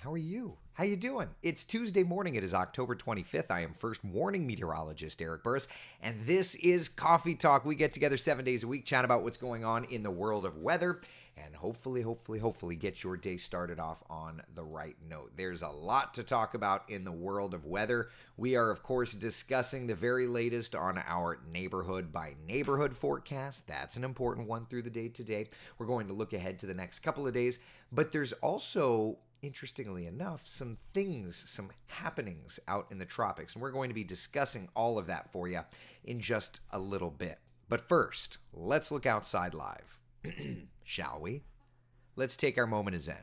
How are you? How you doing? It's Tuesday morning. It is October 25th. I am first warning meteorologist Eric Burris, and this is Coffee Talk. We get together 7 days a week, chat about what's going on in the world of weather, and hopefully get your day started off on the right note. There's a lot to talk about in the world of weather. We are, of course, discussing the very latest on our neighborhood by neighborhood forecast. That's an important one through the day today. We're going to look ahead to the next couple of days, but there's also, interestingly enough, some happenings out in the tropics, and we're going to be discussing all of that for you in just a little bit. But first, let's look outside live. Shall we? Let's take our moment of Zen.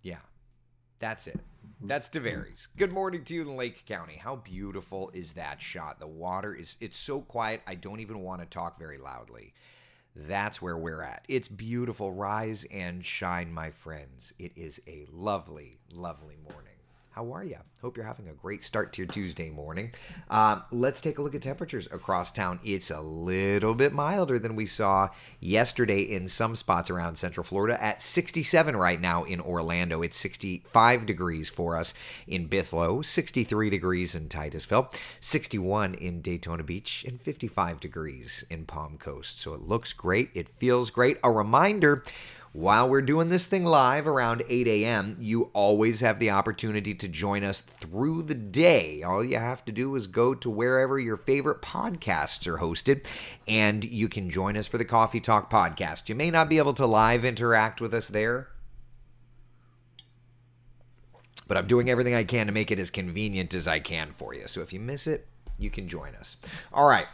Yeah, that's it. That's DeVary's. Good morning to you in Lake County. How beautiful is that shot? The water it's so quiet, I don't even want to talk very loudly. That's where we're at. It's beautiful. Rise and shine, my friends. It is a lovely, lovely morning. How are you? Hope you're having a great start to your Tuesday morning. Let's take a look at temperatures across town. It's a little bit milder than we saw yesterday in some spots around Central Florida. At 67 right now in Orlando. It's 65 degrees for us in Bithlo, 63 degrees in Titusville, 61 in Daytona Beach, and 55 degrees in Palm Coast. So it looks great. It feels great. A reminder, while we're doing this thing live around 8 a.m., you always have the opportunity to join us through the day. All you have to do is go to wherever your favorite podcasts are hosted, and you can join us for the Coffee Talk podcast. You may not be able to live interact with us there, but I'm doing everything I can to make it as convenient as I can for you. So if you miss it, you can join us. All right.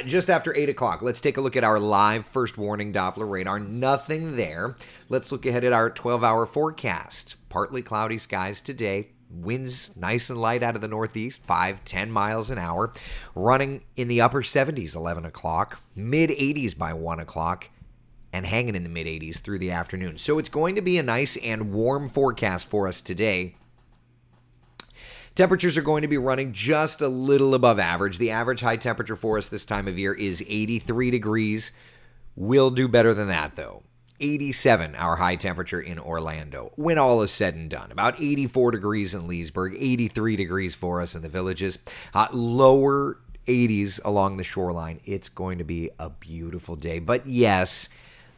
Just after 8 o'clock, let's take a look at our live first warning Doppler radar. Nothing there. Let's look ahead at our 12-hour forecast. Partly cloudy skies today. Winds nice and light out of the northeast, 5-10 miles an hour. Running in the upper 70s, 11 o'clock. Mid-80s by 1 o'clock. And hanging in the mid-80s through the afternoon. So it's going to be a nice and warm forecast for us today. Temperatures are going to be running just a little above average. The average high temperature for us this time of year is 83 degrees. We'll do better than that, though. 87, our high temperature in Orlando, when all is said and done. About 84 degrees in Leesburg, 83 degrees for us in the Villages. Lower 80s along the shoreline. It's going to be a beautiful day. But yes,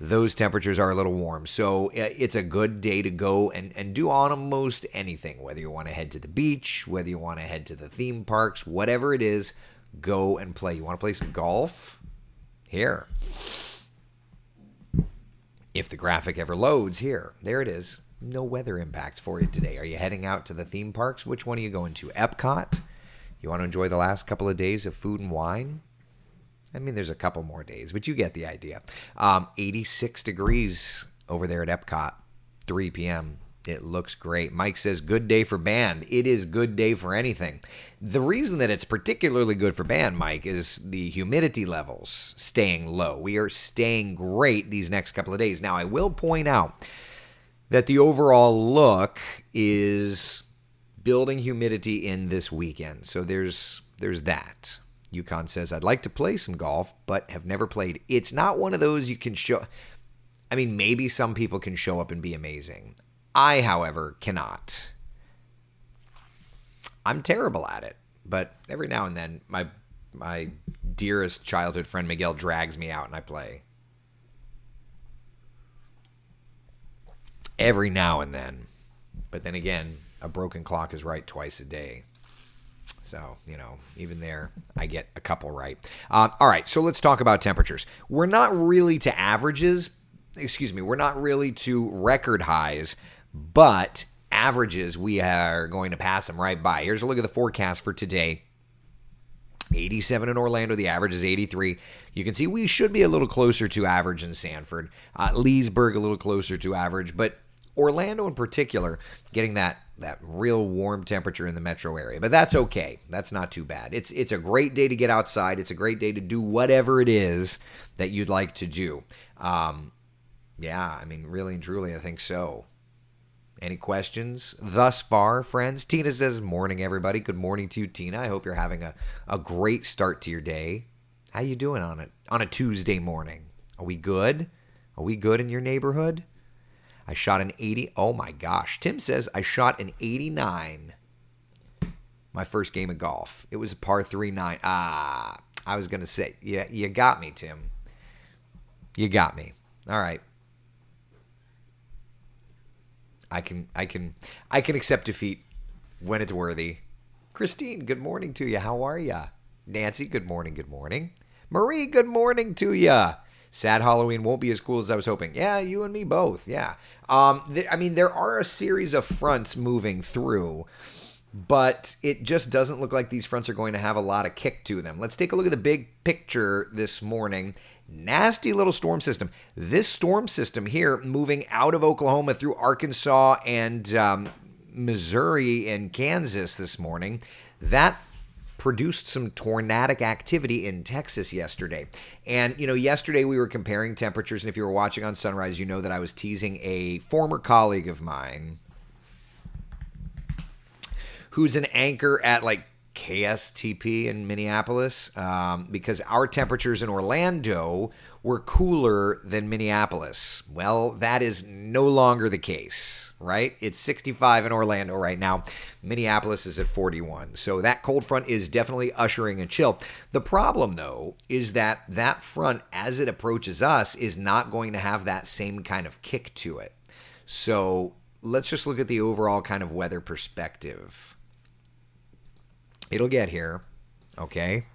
those temperatures are a little warm, so it's a good day to go and do almost anything, whether you want to head to the beach, whether you want to head to the theme parks, whatever it is, go and play. You want to play some golf? Here. If the graphic ever loads, here. There it is. No weather impacts for you today. Are you heading out to the theme parks? Which one are you going to? Epcot? You want to enjoy the last couple of days of food and wine? I mean, there's a couple more days, but you get the idea. 86 degrees over there at Epcot, 3 p.m. It looks great. Mike says, good day for band. It is good day for anything. The reason that it's particularly good for band, Mike, is the humidity levels staying low. We are staying great these next couple of days. Now, I will point out that the overall look is building humidity in this weekend. So there's that. Yukon says, I'd like to play some golf, but have never played. It's not one of those you can show. I mean, maybe some people can show up and be amazing. I, however, cannot. I'm terrible at it, but every now and then, my dearest childhood friend Miguel drags me out and I play. Every now and then. But then again, a broken clock is right twice a day. So, even there, I get a couple right. All right, so let's talk about temperatures. We're not really to averages. We're not really to record highs, but averages, we are going to pass them right by. Here's a look at the forecast for today. 87 in Orlando. The average is 83. You can see we should be a little closer to average in Sanford. Leesburg, a little closer to average, but Orlando in particular, getting that real warm temperature in the metro area. But that's okay. That's not too bad. It's a great day to get outside. It's a great day to do whatever it is that you'd like to do. Yeah, I mean, really and truly, I think so. Any questions thus far, friends? Tina says, morning, everybody. Good morning to you, Tina. I hope you're having a great start to your day. How you doing on a Tuesday morning? Are we good? Are we good in your neighborhood? I shot an 80. Oh my gosh. Tim says I shot an 89 my first game of golf. It was a par 3 9. I was going to say, yeah, you got me, Tim. You got me. All right. I can accept defeat when it's worthy. Christine, good morning to you. How are ya? Nancy, good morning. Good morning. Marie, good morning to ya. Sad Halloween won't be as cool as I was hoping. Yeah, you and me both. Yeah. There are a series of fronts moving through, but it just doesn't look like these fronts are going to have a lot of kick to them. Let's take a look at the big picture this morning. Nasty little storm system. This storm system here moving out of Oklahoma through Arkansas and Missouri and Kansas this morning. That produced some tornadic activity in Texas yesterday. And, yesterday we were comparing temperatures. And if you were watching on Sunrise, you know that I was teasing a former colleague of mine who's an anchor at KSTP in Minneapolis, because our temperatures in Orlando were cooler than Minneapolis. Well, that is no longer the case, right? It's 65 in Orlando right now. Minneapolis is at 41. So that cold front is definitely ushering a chill. The problem, though, is that front, as it approaches us, is not going to have that same kind of kick to it. So let's just look at the overall kind of weather perspective. It'll get here, okay?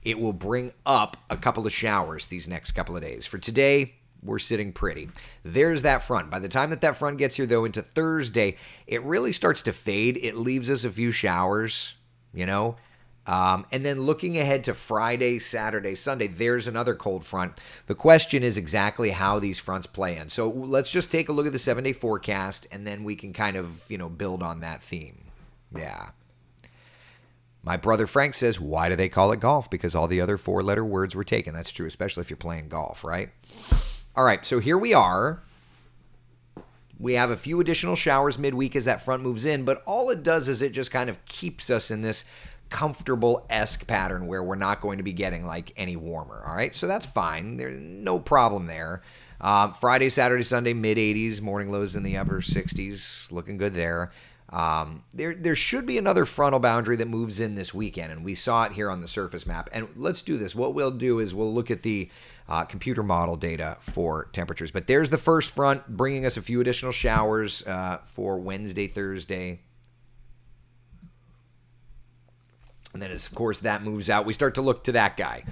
It will bring up a couple of showers these next couple of days. For today, we're sitting pretty. There's that front. By the time that front gets here, though, into Thursday, it really starts to fade. It leaves us a few showers, and then looking ahead to Friday, Saturday, Sunday, there's another cold front. The question is exactly how these fronts play in. So let's just take a look at the 7-day forecast, and then we can kind of, build on that theme. Yeah. My brother Frank says, why do they call it golf? Because all the other 4-letter words were taken. That's true, especially if you're playing golf, right? All right, so here we are. We have a few additional showers midweek as that front moves in, but all it does is it just kind of keeps us in this comfortable-esque pattern where we're not going to be getting any warmer, all right? So that's fine. There's no problem there. Friday, Saturday, Sunday, mid-80s, morning lows in the upper 60s, looking good there. There should be another frontal boundary that moves in this weekend, and we saw it here on the surface map. And let's do this. What we'll do is we'll look at the computer model data for temperatures. But there's the first front bringing us a few additional showers for Wednesday, Thursday. And then, of course, that moves out. We start to look to that guy.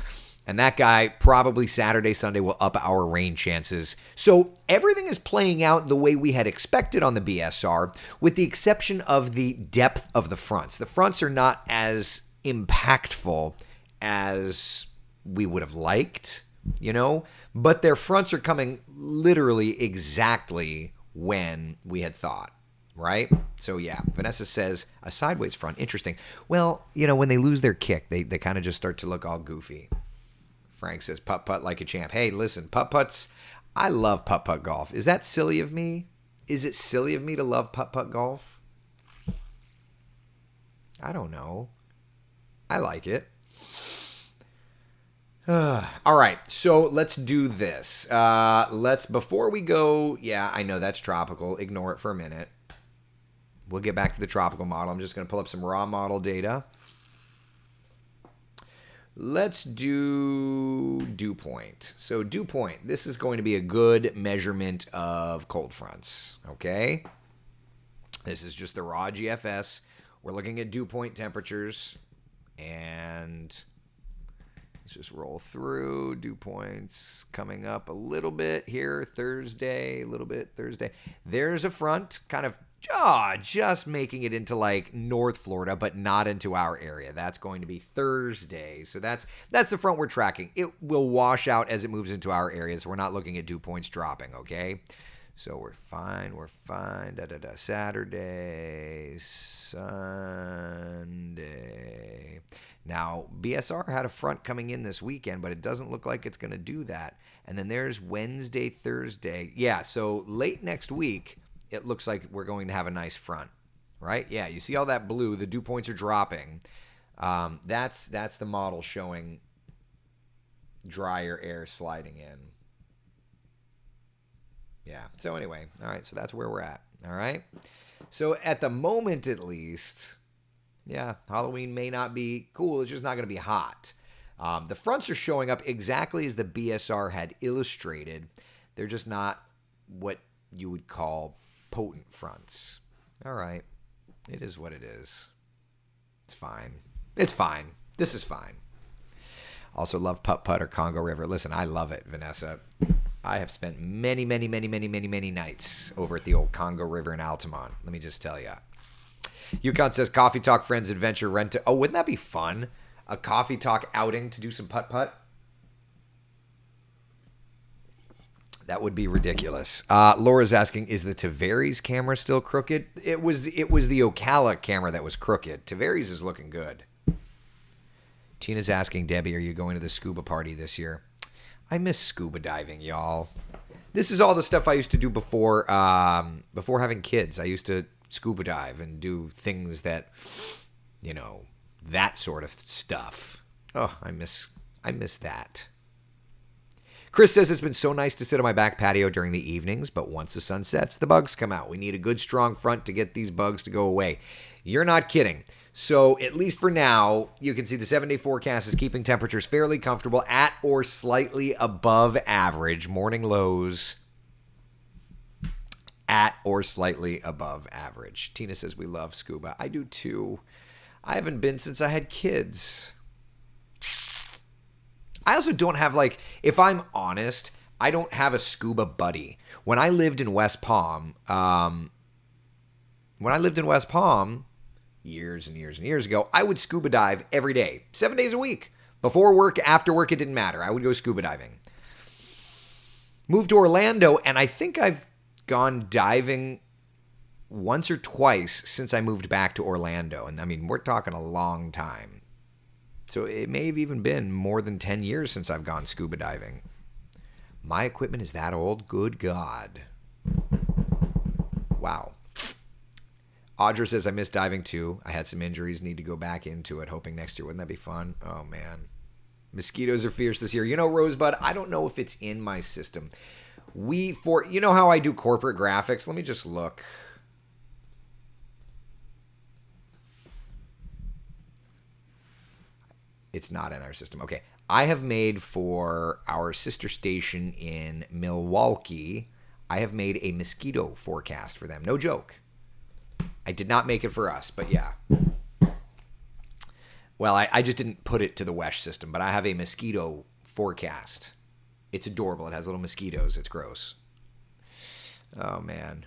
And that guy probably Saturday, Sunday will up our rain chances. So everything is playing out the way we had expected on the BSR, with the exception of the depth of the fronts. The fronts are not as impactful as we would have liked, but their fronts are coming literally exactly when we had thought. Right? So, yeah, Vanessa says a sideways front. Interesting. Well, when they lose their kick, they kind of just start to look all goofy. Frank says, putt-putt like a champ. Hey, listen, putt-putts, I love putt-putt golf. Is that silly of me? Is it silly of me to love putt-putt golf? I don't know. I like it. All right, so let's do this. Before we go, yeah, I know that's tropical. Ignore it for a minute. We'll get back to the tropical model. I'm just going to pull up some raw model data. Let's do dew point. So dew point, this is going to be a good measurement of cold fronts, okay? This is just the raw GFS. We're looking at dew point temperatures, and let's just roll through. Dew points coming up a little bit here, Thursday, a little bit Thursday. There's a front kind of just making it into North Florida, but not into our area. That's going to be Thursday. So that's the front we're tracking. It will wash out as it moves into our area. So we're not looking at dew points dropping, okay? So we're fine. Saturday, Sunday. Now, BSR had a front coming in this weekend, but it doesn't look like it's going to do that. And then there's Wednesday, Thursday. Yeah, so late next week, it looks like we're going to have a nice front, right? Yeah, you see all that blue. The dew points are dropping. That's the model showing drier air sliding in. Yeah. So anyway, all right. So that's where we're at. All right. So at the moment, at least, yeah, Halloween may not be cool. It's just not going to be hot. The fronts are showing up exactly as the BSR had illustrated. They're just not what you would call potent fronts. All right. It is what it is. It's fine. It's fine. This is fine. Also love Putt Putt or Congo River. Listen, I love it, Vanessa. I have spent many nights over at the old Congo River in Altamont. Let me just tell you. Yukon says, Coffee Talk Friends Adventure rent. Oh, wouldn't that be fun? A Coffee Talk outing to do some putt-putt? That would be ridiculous. Laura's asking, is the Tavares camera still crooked? It was the Ocala camera that was crooked. Tavares is looking good. Tina's asking, Debbie, are you going to the scuba party this year? I miss scuba diving, y'all. This is all the stuff I used to do before having kids. I used to scuba dive and do things that, that sort of stuff. Oh, I miss that. Chris says it's been so nice to sit on my back patio during the evenings, but once the sun sets, the bugs come out. We need a good, strong front to get these bugs to go away. You're not kidding. So at least for now, you can see the 7-day forecast is keeping temperatures fairly comfortable at or slightly above average. Morning lows at or slightly above average. Tina says we love scuba. I do too. I haven't been since I had kids. I also don't have, if I'm honest, I don't have a scuba buddy. When I lived in West Palm, years and years and years ago, I would scuba dive every day, 7 days a week. Before work, after work, it didn't matter. I would go scuba diving. Moved to Orlando, and I think I've gone diving once or twice since I moved back to Orlando. And I mean, we're talking a long time. So it may have even been more than 10 years since I've gone scuba diving. My equipment is that old? Good God. Wow. Audra says, I miss diving too. I had some injuries, need to go back into it, hoping next year. Wouldn't that be fun? Oh, man. Mosquitoes are fierce this year. Rosebud, I don't know if it's in my system. You know how I do corporate graphics? Let me just look. It's not in our system. Okay. I have made for our sister station in Milwaukee, I have made a mosquito forecast for them. No joke. I did not make it for us, but yeah. Well, I just didn't put it to the WESH system, but I have a mosquito forecast. It's adorable. It has little mosquitoes. It's gross. Oh, man.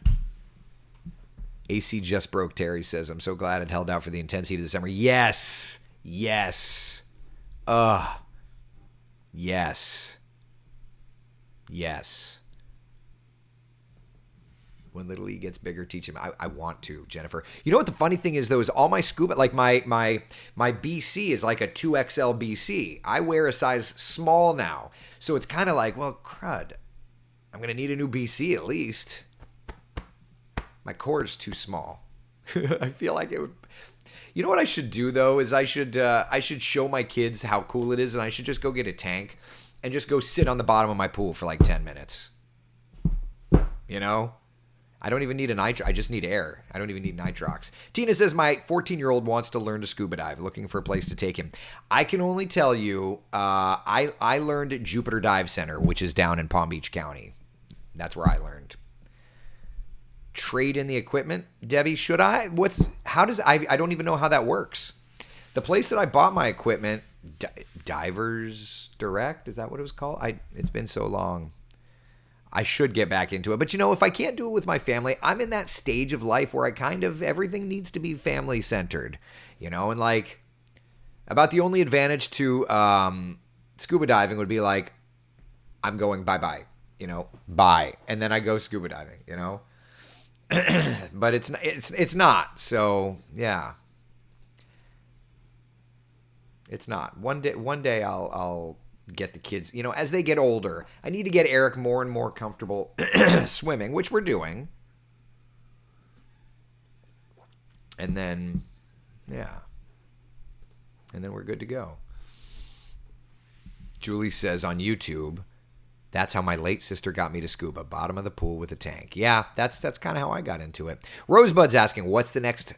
AC just broke, Terry says. I'm so glad it held out for the intense heat of the summer. Yes. Yes. Yes. Yes. When Little E gets bigger, teach him. I want to, Jennifer. You know what the funny thing is, though, is all my scuba, like my BC is like a 2XL BC. I wear a size small now. So it's kind of like, well, crud. I'm going to need a new BC at least. My core is too small. I feel like it would. You know what I should do, though, is I should show my kids how cool it is, and I should just go get a tank and just go sit on the bottom of my pool for like 10 minutes. I don't even need a nitro. I just need air. I don't even need nitrox. Tina says, my 14-year-old wants to learn to scuba dive, looking for a place to take him. I can only tell you, I learned at Jupiter Dive Center, which is down in Palm Beach County. That's where I learned. Trade in the equipment, Debbie? Should I? I don't even know how that works. The place that I bought my equipment, Divers Direct, is that what it was called? It's been so long. I should get back into it. But, if I can't do it with my family, I'm in that stage of life where everything needs to be family-centered, and about the only advantage to scuba diving would be I'm going bye-bye, bye. And then I go scuba diving, But it's not. So, yeah. It's not. One day I'll get the kids, as they get older. I need to get Eric more and more comfortable swimming, which we're doing. And then, yeah. And then we're good to go. Julie says on YouTube, That's how my late sister got me to scuba. Bottom of the pool with a tank. Yeah, that's kind of how I got into it. Rosebud's asking, what's the next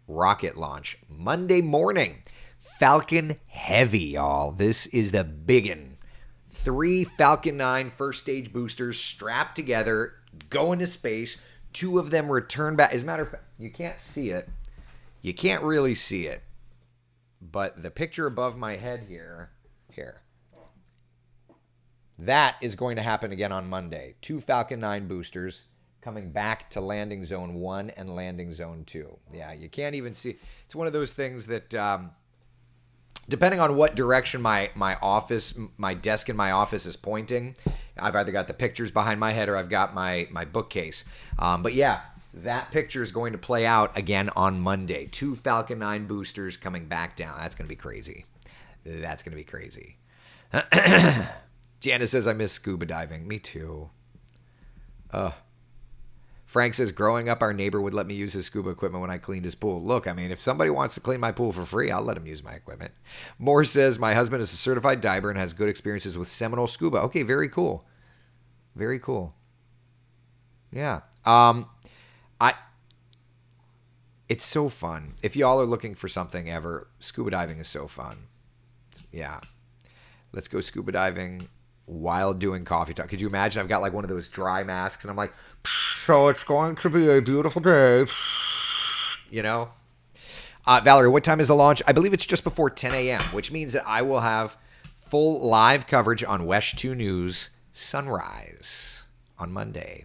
rocket launch? Monday morning. Falcon Heavy, y'all. This is the biggin. 3 Falcon 9 first stage boosters strapped together, go into space. 2 of them return back. As a matter of fact, you can't see it. You can't really see it. But the picture above my head here. That is going to happen again on Monday. 2 Falcon 9 boosters coming back to landing zone 1 and landing zone 2. Yeah, you can't even see. It's one of those things that, depending on what direction my desk in my office is pointing, I've either got the pictures behind my head or I've got my bookcase. But yeah, that picture is going to play out again on Monday. 2 Falcon 9 boosters coming back down. That's going to be crazy. That's going to be crazy. Janice says, I miss scuba diving. Me too. Frank says, growing up, our neighbor would let me use his scuba equipment when I cleaned his pool. Look, I mean, if somebody wants to clean my pool for free, I'll let him use my equipment. Moore says, my husband is a certified diver and has good experiences with Seminole Scuba. Okay, very cool. Very cool. Yeah. It's so fun. If y'all are looking for something ever, scuba diving is so fun. Yeah. Let's go scuba diving while doing coffee talk. Could you imagine? I've got like one of those dry masks and I'm like, so it's going to be a beautiful day. You know? Valerie, what time is the launch? I believe it's just before 10 a.m., which means that I will have full live coverage on WESH 2 News Sunrise on Monday,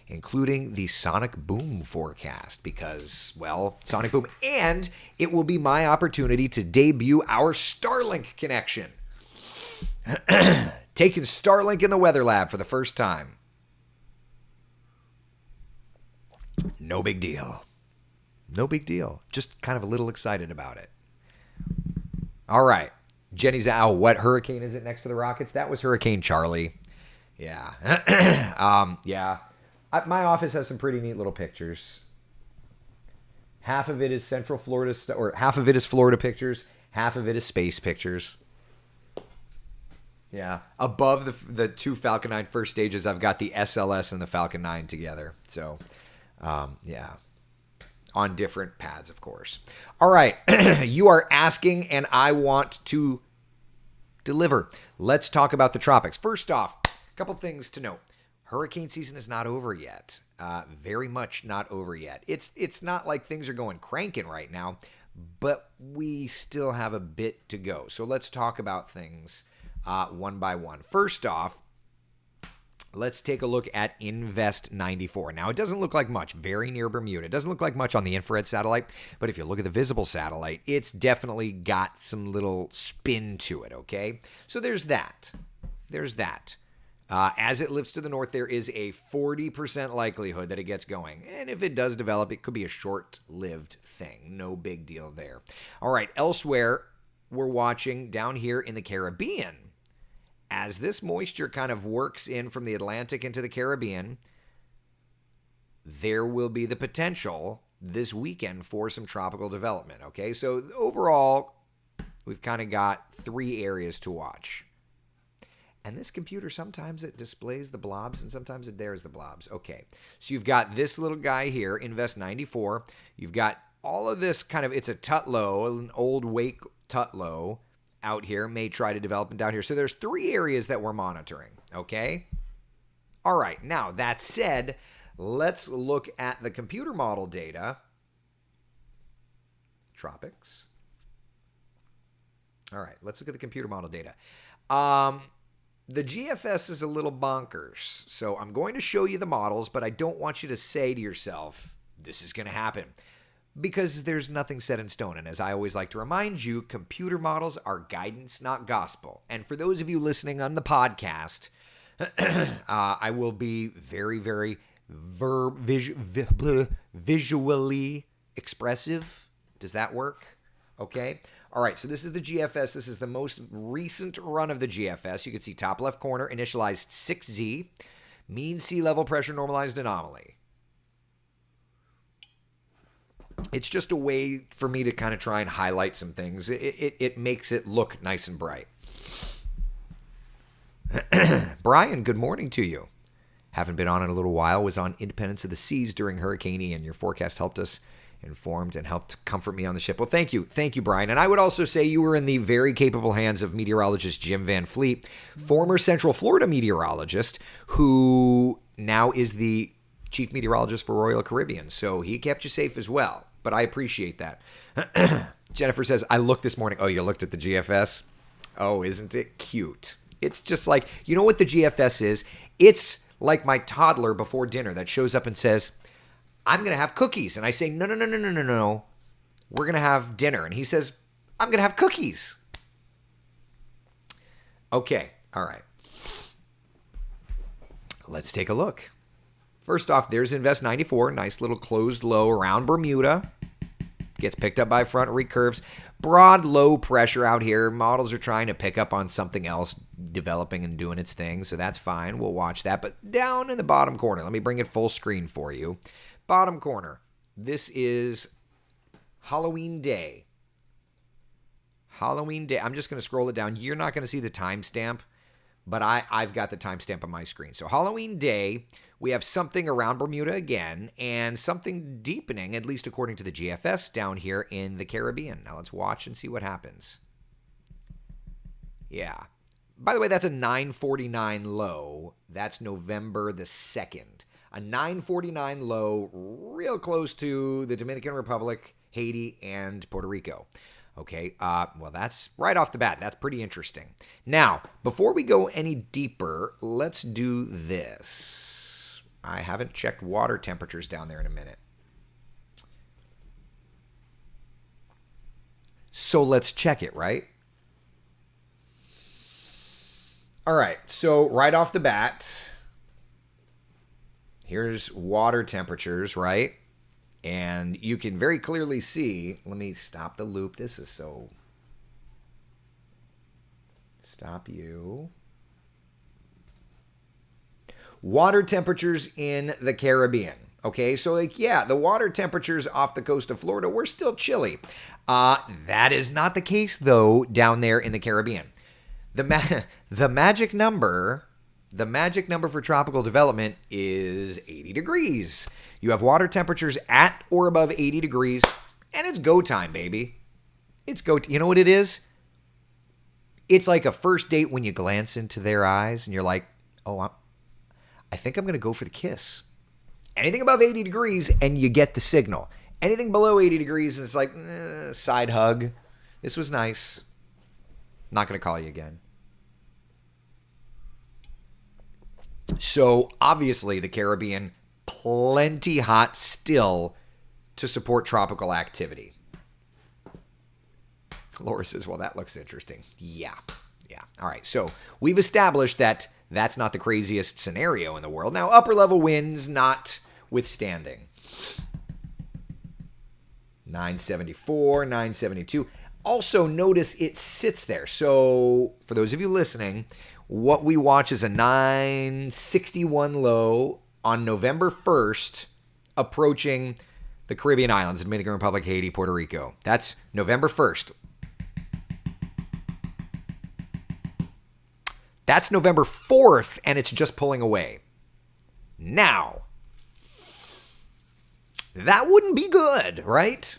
including the Sonic Boom forecast because, well, Sonic Boom. And it will be my opportunity to debut our Starlink connection. Taking Starlink in the weather lab for the first time. No big deal. No big deal. Just kind of a little excited about it. All right. Jenny's out. What hurricane is it next to the Rockets? That was Hurricane Charlie. Yeah. Yeah. My office has some pretty neat little pictures. Half of it is Central Florida, or half of it is Florida pictures. Half of it is space pictures. Yeah. Above the 2 Falcon 9 first stages, I've got the SLS and the Falcon 9 together. So, yeah. On different pads, of course. All right. You are asking, and I want to deliver. Let's talk about the tropics. First off, a couple things to note. Hurricane season is not over yet. Very much not over yet. It's not like things are going cranking right now, but we still have a bit to go. So let's talk about things one by one. First off, let's take a look at Invest 94. Now, it doesn't look like much, very near Bermuda. It doesn't look like much on the infrared satellite, but if you look at the visible satellite, it's definitely got some little spin to it, okay? So there's that. There's that. As it lifts to the north, there is a 40% likelihood that it gets going. And if it does develop, it could be a short-lived thing. No big deal there. All right, elsewhere, we're watching down here in the Caribbean. As this moisture kind of works in from the Atlantic into the Caribbean, there will be the potential this weekend for some tropical development, okay? So overall, we've kind of got 3 areas to watch. And this computer, sometimes it displays the blobs and sometimes it dares the blobs. Okay, so you've got this little guy here, Invest 94. You've got all of this kind of, it's a Tutlow, an old wake Tutlow out here, may try to develop down here. So there's 3 areas that we're monitoring, okay? All right, now that said, let's look at the computer model data. Tropics. All right, let's look at the computer model data. The GFS is a little bonkers, so I'm going to show you the models, but I don't want you to say to yourself, this is going to happen, because there's nothing set in stone. And as I always like to remind you, computer models are guidance, not gospel. And for those of you listening on the podcast, I will be very, very visually expressive. Does that work? Okay. All right, so this is the GFS. This is the most recent run of the GFS. You can see top left corner, initialized 6Z, mean sea level pressure normalized anomaly. It's just a way for me to kind of try and highlight some things. It makes it look nice and bright. Brian, good morning to you. Haven't been on in a little while. Was on Independence of the Seas during Hurricane Ian. Your forecast helped us informed and helped comfort me on the ship. Well, thank you. Thank you, Brian. And I would also say you were in the very capable hands of meteorologist Jim Van Fleet, former Central Florida meteorologist, who now is the chief meteorologist for Royal Caribbean. So he kept you safe as well. But I appreciate that. Jennifer says, I looked this morning. Oh, you looked at the GFS? Oh, isn't it cute? It's just like, you know what the GFS is? It's like my toddler before dinner that shows up and says, I'm going to have cookies. And I say, no. We're going to have dinner. And he says, I'm going to have cookies. Okay. All right. Let's take a look. First off, there's Invest 94. Nice little closed low around Bermuda. Gets picked up by front recurves. Broad low pressure out here. Models are trying to pick up on something else developing and doing its thing. So that's fine. We'll watch that. But down in the bottom corner, let me bring it full screen for you. Bottom corner. This is Halloween Day. Halloween Day. I'm just going to scroll it down. You're not going to see the timestamp, but I've got the timestamp on my screen. So Halloween Day, we have something around Bermuda again and something deepening, at least according to the GFS, down here in the Caribbean. Now let's watch and see what happens. Yeah. By the way, that's a 949 low. That's November the 2nd. A 949 low, real close to the Dominican Republic, Haiti, and Puerto Rico. Okay, well, that's right off the bat. That's pretty interesting. Now, before we go any deeper, let's do this. I haven't checked water temperatures down there in a minute. So let's check it, right? All right, so right off the bat, here's water temperatures, right? And you can very clearly see, let me stop the loop. This is so, stop you. Water temperatures in the Caribbean. Okay, so like, yeah, the water temperatures off the coast of Florida were still chilly. That is not the case, though, down there in the Caribbean. The magic number for tropical development is 80 degrees. You have water temperatures at or above 80 degrees, and it's go time, baby. It's go. You know what it is? It's like a first date when you glance into their eyes and you're like, oh, I think I'm going to go for the kiss. Anything above 80 degrees and you get the signal. Anything below 80 degrees and it's like, side hug. This was nice. Not going to call you again. So obviously the Caribbean, plenty hot still to support tropical activity. Laura says, well, that looks interesting. Yeah. All right. So we've established that that's not the craziest scenario in the world. Now, upper level winds notwithstanding. 974, 972. Also notice it sits there. So for those of you listening, what we watch is a 961 low on November 1st approaching the Caribbean islands, Dominican Republic, Haiti, Puerto Rico. That's November 1st. That's November 4th, and it's just pulling away. Now, that wouldn't be good, right?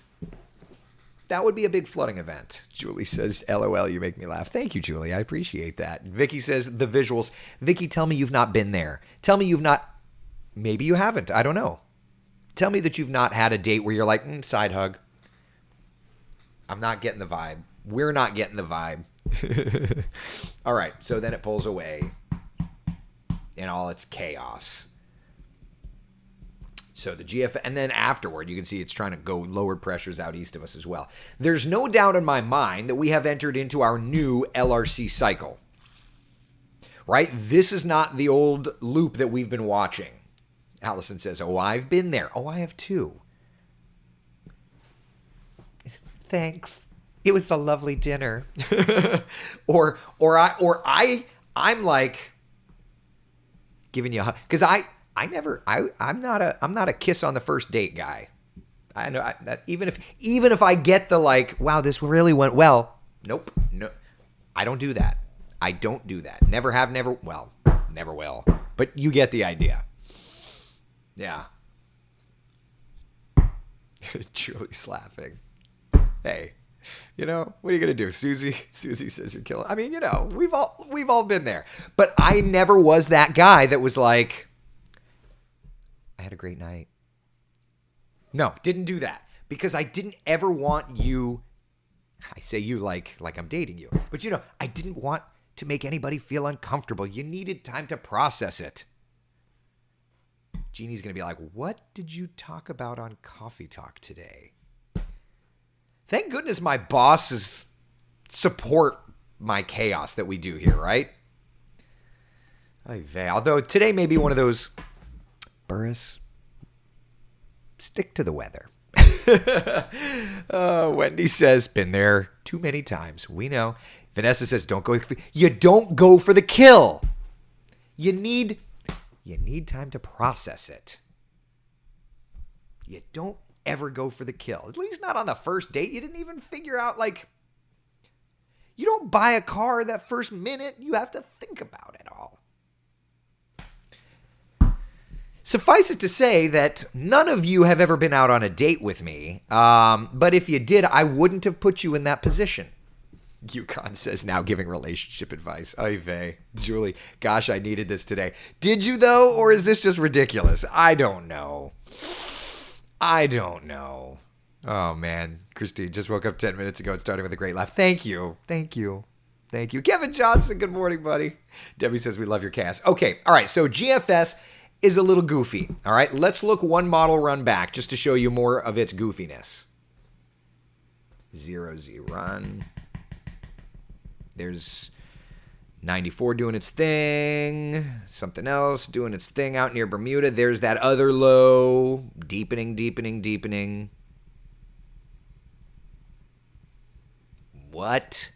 That would be a big flooding event. Julie says, LOL, you make me laugh. Thank you, Julie. I appreciate that. Vicky says, the visuals. Vicky, tell me you've not been there. Tell me you've not. Maybe you haven't. I don't know. Tell me that you've not had a date where you're like, side hug. I'm not getting the vibe. We're not getting the vibe. All right. So then it pulls away in all its chaos. So the GF, and then afterward, you can see it's trying to go lower pressures out east of us as well. There's no doubt in my mind that we have entered into our new LRC cycle, right? This is not the old loop that we've been watching. Allison says, oh, I've been there. Oh, I have too. Thanks. It was a lovely dinner. I'm like giving you a hug. Because I'm not a kiss on the first date guy. I know that even if I get the like, wow, this really went well. Nope. No, I don't do that. I don't do that. Never have, never will. But you get the idea. Yeah. Julie's laughing. Hey, what are you gonna do? Susie says you're killing. I mean, we've all been there. But I never was that guy that was like, I had a great night. No, didn't do that because I didn't ever want you. I say you like I'm dating you, but I didn't want to make anybody feel uncomfortable. You needed time to process it. Jeannie's going to be like, what did you talk about on Coffee Talk today? Thank goodness my bosses support my chaos that we do here, right? Although today may be one of those, Burris, stick to the weather. Wendy says, been there too many times. We know. Vanessa says, you don't go for the kill. You need time to process it. You don't ever go for the kill. At least not on the first date. You didn't even figure out, you don't buy a car that first minute. You have to think about it all. Suffice it to say that none of you have ever been out on a date with me. But if you did, I wouldn't have put you in that position. Yukon says, now giving relationship advice. Oy vey. Julie, gosh, I needed this today. Did you, though? Or is this just ridiculous? I don't know. Oh, man. Christine just woke up 10 minutes ago and started with a great laugh. Thank you. Kevin Johnson, good morning, buddy. Debbie says, we love your cast. Okay, all right, so GFS is a little goofy. All right, let's look one model run back just to show you more of its goofiness. 0Z run. There's 94 doing its thing. Something else doing its thing out near Bermuda. There's that other low. Deepening. What?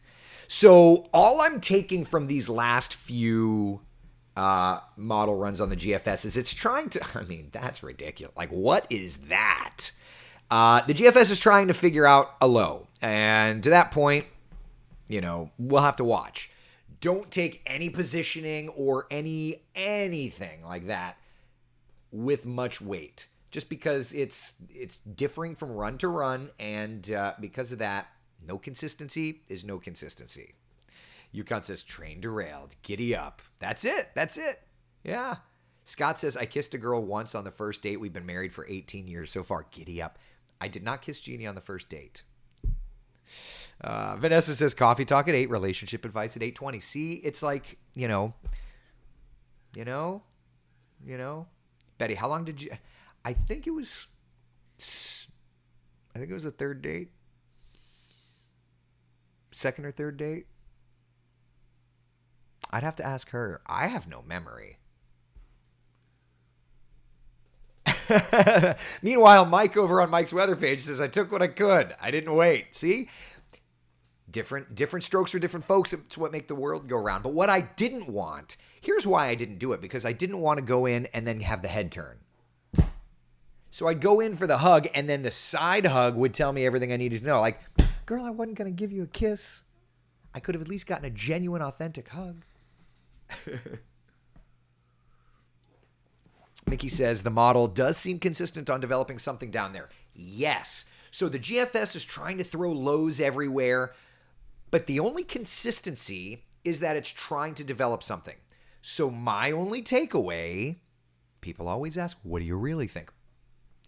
So all I'm taking from these last few model runs on the GFS is it's trying to, that's ridiculous. What is that? The GFS is trying to figure out a low. And to that point, we'll have to watch. Don't take any positioning or anything like that with much weight. Just because it's differing from run to run. And because of that, no consistency is no consistency. Yukon says, train derailed. Giddy up. That's it. Yeah. Scott says, I kissed a girl once on the first date. We've been married for 18 years so far. Giddy up. I did not kiss Jeannie on the first date. Vanessa says, coffee talk at 8, relationship advice at 8:20. See, it's like, Betty, how long did you, I think it was the third date. Second or third date. I'd have to ask her. I have no memory. Meanwhile, Mike over on Mike's weather page says, I took what I could. I didn't wait. See? Different strokes for different folks. It's what make the world go round. But what I didn't want, here's why I didn't do it, because I didn't want to go in and then have the head turn. So I'd go in for the hug, and then the side hug would tell me everything I needed to know. Like, girl, I wasn't going to give you a kiss. I could have at least gotten a genuine, authentic hug. Mickey says the model does seem consistent on developing something down there. Yes. So the GFS is trying to throw lows everywhere, but the only consistency is that it's trying to develop something. So my only takeaway, people always ask, what do you really think?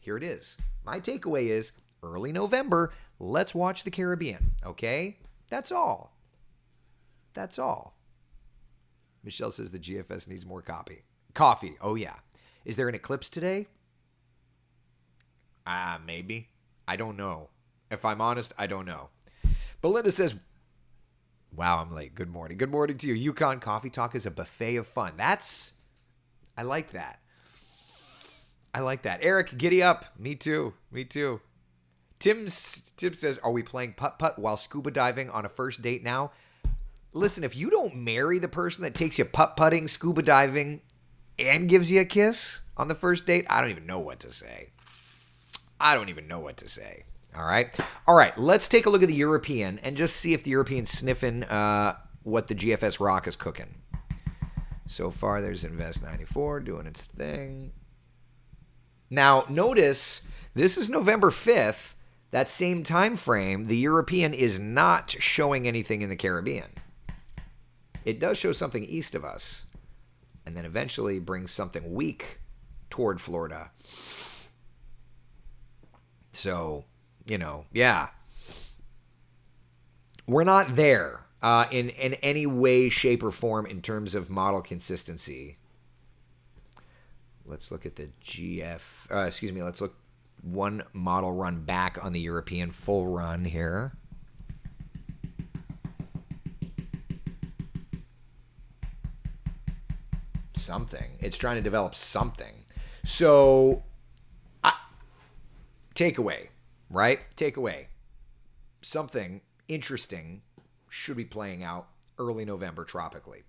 Here it is. My takeaway is early November, let's watch the Caribbean, okay? That's all. That's all. Michelle says the GFS needs more coffee. Oh, yeah. Is there an eclipse today? Maybe. I don't know. If I'm honest, I don't know. Belinda says, wow, I'm late. Good morning. Good morning to you. Yukon Coffee Talk is a buffet of fun. I like that. I like that. Eric, giddy up. Me too. Tim says, are we playing putt-putt while scuba diving on a first date now? Listen, if you don't marry the person that takes you putt-putting, scuba diving, and gives you a kiss on the first date, I don't even know what to say. All right. Let's take a look at the European and just see if the European's sniffing what the GFS rock is cooking. So far, there's Invest 94 doing its thing. Now, notice this is November 5th. That same time frame, the European is not showing anything in the Caribbean. It does show something east of us, and then eventually brings something weak toward Florida. So, yeah. We're not there in any way, shape, or form in terms of model consistency. Let's look at the let's look one model run back on the European full run here. Something. It's trying to develop something. So, takeaway, right? Takeaway. Something interesting should be playing out early November tropically.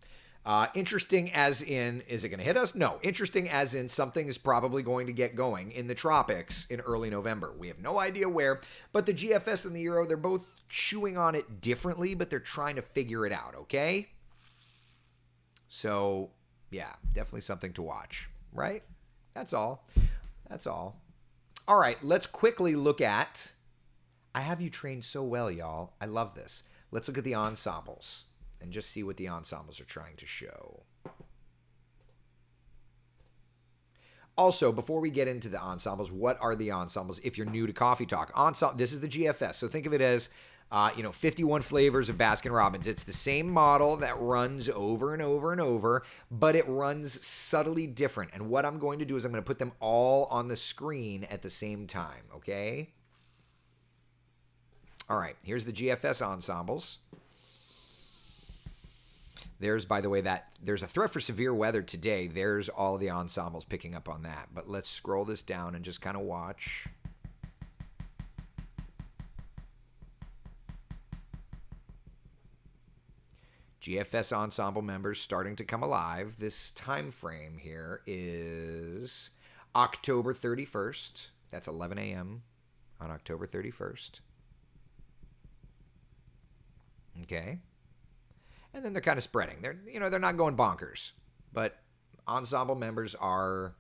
Interesting as in, is it going to hit us? No. Interesting as in something is probably going to get going in the tropics in early November. We have no idea where, but the GFS and the Euro, they're both chewing on it differently, but they're trying to figure it out, okay? So, yeah, definitely something to watch, right? That's all. That's all. All right, let's quickly look at, I have you trained so well, y'all. I love this. Let's look at the ensembles and just see what the ensembles are trying to show. Also, before we get into the ensembles, what are the ensembles if you're new to Coffee Talk? This is the GFS, so think of it as 51 flavors of Baskin-Robbins. It's the same model that runs over and over and over, but it runs subtly different. And what I'm going to do is I'm going to put them all on the screen at the same time, okay? All right, here's the GFS ensembles. There's, by the way, there's a threat for severe weather today. There's all the ensembles picking up on that. But let's scroll this down and just kind of watch. GFS ensemble members starting to come alive. This time frame here is October 31st. That's 11 a.m. on October 31st. Okay. And then they're kind of spreading. They're not going bonkers, but ensemble members are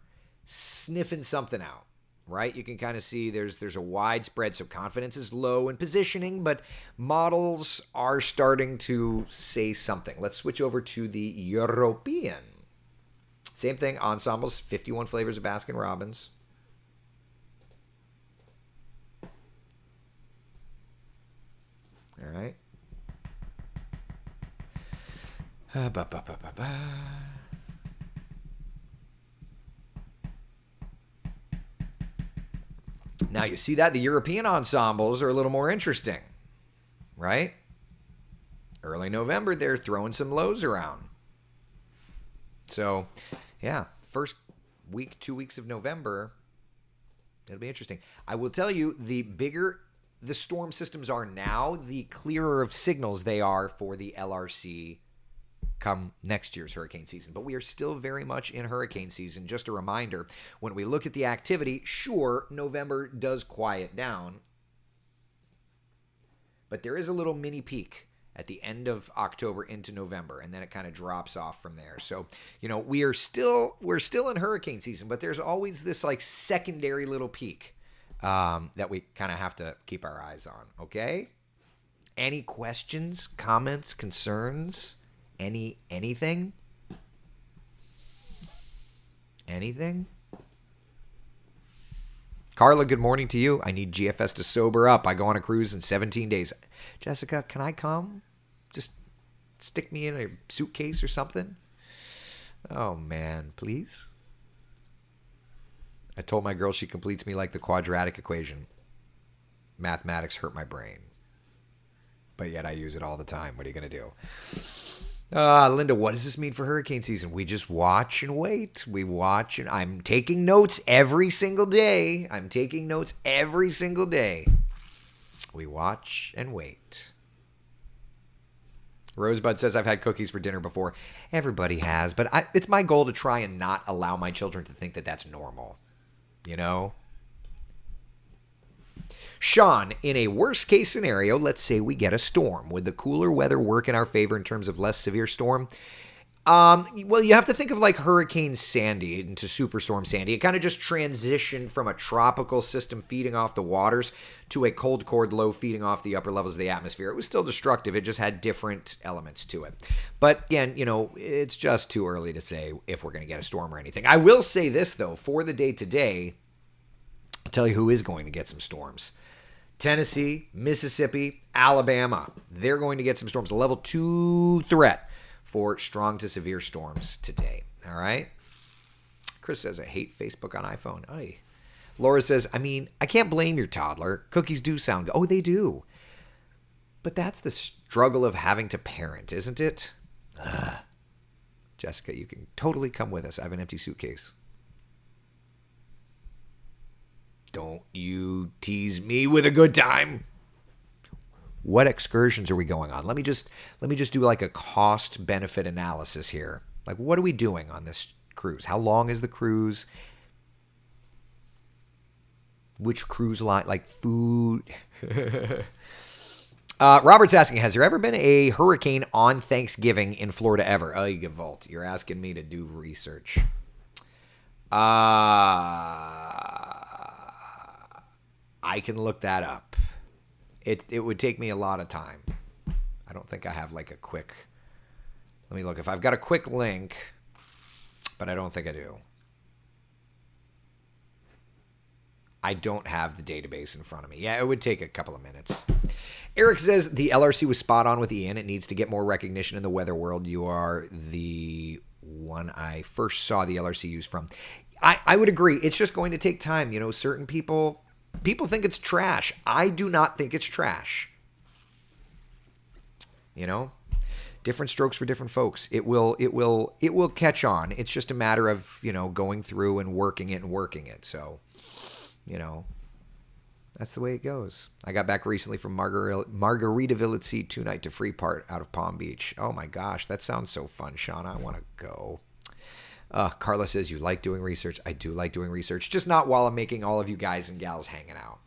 sniffing something out, right? You can kind of see there's a wide spread, so confidence is low in positioning, but models are starting to say something. Let's switch over to the European. Same thing, ensembles, 51 flavors of Baskin-Robbins. All right. Now you see that the European ensembles are a little more interesting, right? Early November, they're throwing some lows around. So, yeah, first week, 2 weeks of November, it'll be interesting. I will tell you, the bigger the storm systems are now, the clearer of signals they are for the LRC come next year's hurricane season. But we are still very much in hurricane season. Just a reminder, when we look at the activity, sure, November does quiet down, but there is a little mini peak at the end of October into November, and then it kind of drops off from there. So, we're still in hurricane season, but there's always this like secondary little peak that we kind of have to keep our eyes on. Okay? Any questions, comments, concerns? Anything? Anything? Carla, good morning to you. I need GFS to sober up. I go on a cruise in 17 days. Jessica, can I come? Just stick me in a suitcase or something? Oh, man, please? I told my girl she completes me like the quadratic equation. Mathematics hurt my brain. But yet I use it all the time. What are you going to do? Linda, what does this mean for hurricane season? We just watch and wait. We watch, and I'm taking notes every single day. We watch and wait. Rosebud says, I've had cookies for dinner before. Everybody has, but it's my goal to try and not allow my children to think that that's normal. Sean, in a worst case scenario, let's say we get a storm. Would the cooler weather work in our favor in terms of less severe storm? Well, you have to think of like Hurricane Sandy into Superstorm Sandy. It kind of just transitioned from a tropical system feeding off the waters to a cold core low feeding off the upper levels of the atmosphere. It was still destructive. It just had different elements to it. But again, it's just too early to say if we're going to get a storm or anything. I will say this, though, for the day today, I'll tell you who is going to get some storms. Tennessee, Mississippi, Alabama. They're going to get some storms. A level 2 threat for strong to severe storms today. All right. Chris says, I hate Facebook on iPhone. Aye. Laura says, I can't blame your toddler. Cookies do sound good. Oh, they do. But that's the struggle of having to parent, isn't it? Jessica, you can totally come with us. I have an empty suitcase. Don't you tease me with a good time. What excursions are we going on? Let me just do like a cost benefit analysis here. Like, what are we doing on this cruise? How long is the cruise? Which cruise line? Like food? Robert's asking, has there ever been a hurricane on Thanksgiving in Florida ever? Oh, Gavolt, you're asking me to do research. I can look that up. It would take me a lot of time. I don't think I have like a quick... Let me look. If I've got a quick link, but I don't think I do. I don't have the database in front of me. Yeah, it would take a couple of minutes. Eric says, the LRC was spot on with Ian. It needs to get more recognition in the weather world. You are the one I first saw the LRC used from. I would agree. It's just going to take time. Certain people think it's trash. I do not think it's trash. Different strokes for different folks. It will catch on. It's just a matter of, going through and working it. So, that's the way it goes. I got back recently from Margaritaville at Sea 2-night to Freeport out of Palm Beach. Oh my gosh, that sounds so fun, Sean. I want to go. Carla says, you like doing research. I do like doing research, just not while I'm making all of you guys and gals hanging out.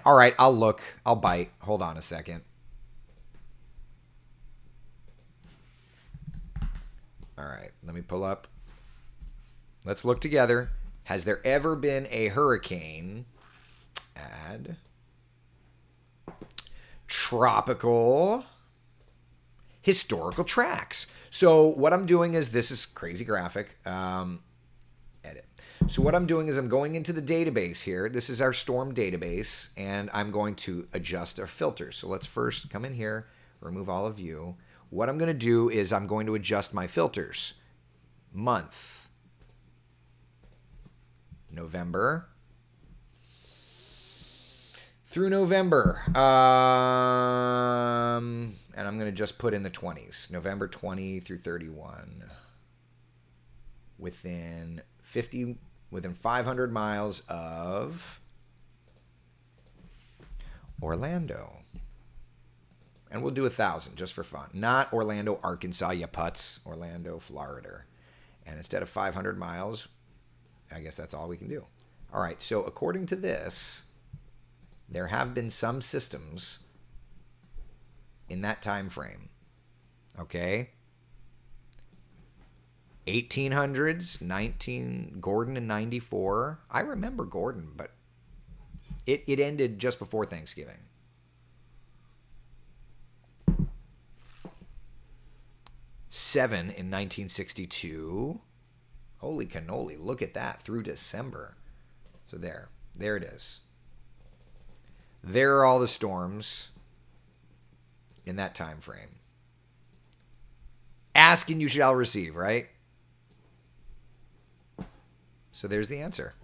All right, I'll look. I'll bite. Hold on a second. All right, let me pull up. Let's look together. Has there ever been a hurricane? Add. Tropical. Historical tracks. So what I'm doing is, this is crazy graphic. Edit. So what I'm doing is I'm going into the database here. This is our storm database, and I'm going to adjust our filters. So let's first come in here, remove all of you. What I'm going to do is I'm going to adjust my filters. Month. November. Through November. And I'm going to just put in the 20s. November 20 through 31. Within 500 miles of Orlando. And we'll do 1,000 just for fun. Not Orlando, Arkansas, you putz. Orlando, Florida. And instead of 500 miles, I guess that's all we can do. All right, so according to this, there have been some systems in that time frame. Okay? 1800s, Gordon in 94. I remember Gordon, but it ended just before Thanksgiving. Seven in 1962. Holy cannoli, look at that, through December. So there it is. There are all the storms in that time frame. Ask and you shall receive, right? So there's the answer.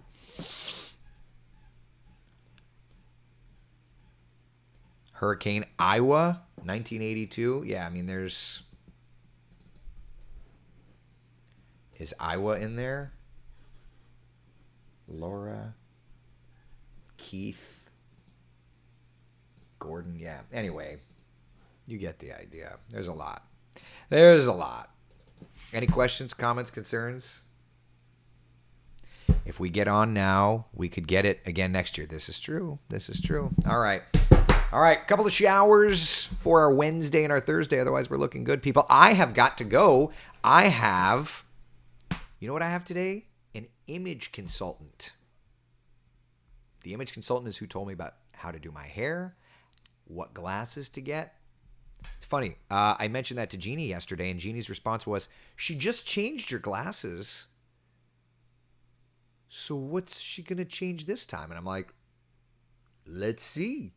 Hurricane Iowa, 1982. Yeah, there's... Is Iowa in there? Laura, Keith, Gordon, yeah. Anyway, you get the idea. There's a lot. Any questions, comments, concerns? If we get on now, we could get it again next year. This is true. This is true. All right. All right. Couple of showers for our Wednesday and our Thursday. Otherwise, we're looking good, people. I have got to go. You know what I have today? An image consultant. The image consultant is who told me about how to do my hair, what glasses to get. It's funny. I mentioned that to Jeannie yesterday, and Jeannie's response was, she just changed your glasses. So what's she going to change this time? And I'm like, let's see.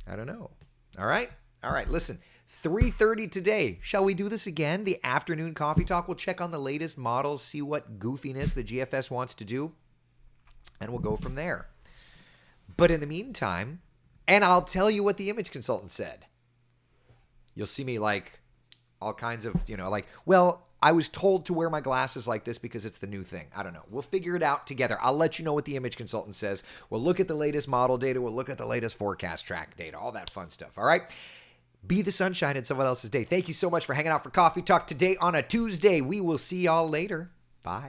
I don't know. All right. All right. Listen, 3:30 today. Shall we do this again? The afternoon coffee talk. We'll check on the latest models, see what goofiness the GFS wants to do, and we'll go from there. But in the meantime, and I'll tell you what the image consultant said. You'll see me like all kinds of, like, well, I was told to wear my glasses like this because it's the new thing. I don't know. We'll figure it out together. I'll let you know what the image consultant says. We'll look at the latest model data. We'll look at the latest forecast track data, all that fun stuff. All right. Be the sunshine in someone else's day. Thank you so much for hanging out for Coffee Talk today on a Tuesday. We will see y'all later. Bye.